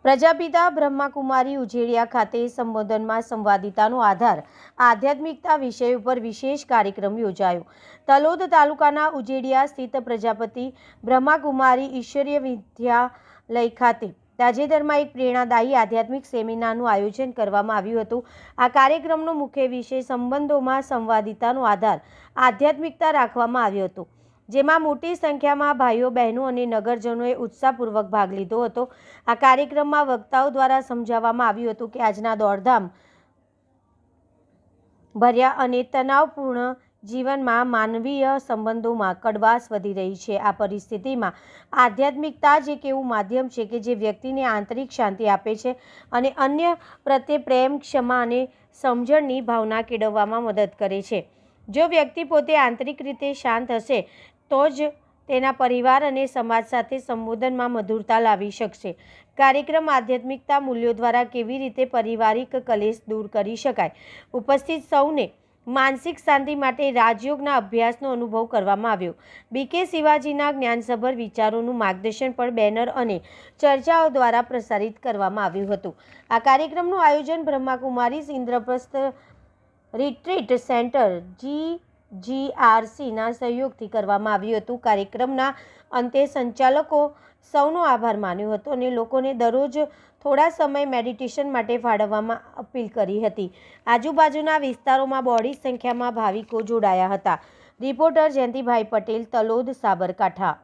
પ્રજાપિતા બ્રહ્માકુમારી ઉજેડિયા ખાતે સંબોધનમાં સંવાદિતાનો આધાર આધ્યાત્મિકતા વિષય ઉપર વિશેષ કાર્યક્રમ યોજાયો। તલોદ તાલુકાના ઉજેડિયા સ્થિત પ્રજાપતિ બ્રહ્માકુમારી ઈશ્વરીય વિદ્યાલય ખાતે તાજેતરમાં એક પ્રેરણાદાયી આધ્યાત્મિક સેમિનારનું આયોજન કરવામાં આવ્યું હતું। આ કાર્યક્રમનો મુખ્ય વિષય સંબંધોમાં સંવાદિતાનો આધાર આધ્યાત્મિકતા રાખવામાં આવ્યો હતો, જેમાં મોટી સંખ્યામાં ભાઈઓ બહેનો અને નગરજનોએ ઉત્સાહપૂર્વક ભાગ લીધો હતો। આ કાર્યક્રમમાં વક્તાઓ દ્વારા સમજાવવામાં આવ્યું હતું કે આજના દોડધામ ભર્યા અને તણાવપૂર્ણ જીવનમાં માનવીય સંબંધોમાં કડવાશ વધી રહી છે। આ પરિસ્થિતિમાં આધ્યાત્મિકતા જ એક એવું માધ્યમ છે કે જે વ્યક્તિને આંતરિક શાંતિ આપે છે અને અન્ય પ્રત્યે પ્રેમ, ક્ષમા અને સમજણની ભાવના કેળવવામાં મદદ કરે છે। જો વ્યક્તિ પોતે આંતરિક રીતે શાંત હશે તો જ તેના પરિવાર અને સમાજ સાથે સંબોધનમાં મધુરતા લાવી શકશે। કાર્યક્રમ આધ્યાત્મિકતા મૂલ્યો દ્વારા કેવી રીતે પારિવારિક કલેશ દૂર કરી શકાય, ઉપસ્થિત સૌને માનસિક શાંતિ માટે રાજયોગના અભ્યાસનો અનુભવ કરવામાં આવ્યો। BK શિવાજીના જ્ઞાનસભર વિચારોનું માર્ગદર્શન પણ બેનર અને ચર્ચાઓ દ્વારા પ્રસારિત કરવામાં આવ્યું હતું। આ કાર્યક્રમનું આયોજન બ્રહ્માકુમારી ઇન્દ્રપ્રસ્થ રિટ્રીટ સેન્ટર GGRCના સહયોગથી કરવામાં આવ્યું હતું। કાર્યક્રમના અંતે સંચાલકો સૌનો આભાર માન્યો હતો અને લોકોને દરરોજ થોડા સમય મેડિટેશન માટે ફાળવવામાં અપીલ કરી હતી। આજુબાજુના વિસ્તારોમાં બહોળી સંખ્યામાં ભાવિકો જોડાયા હતા। રિપોર્ટર જયંતિભાઈ પટેલ, તલોદ, સાબરકાંઠા।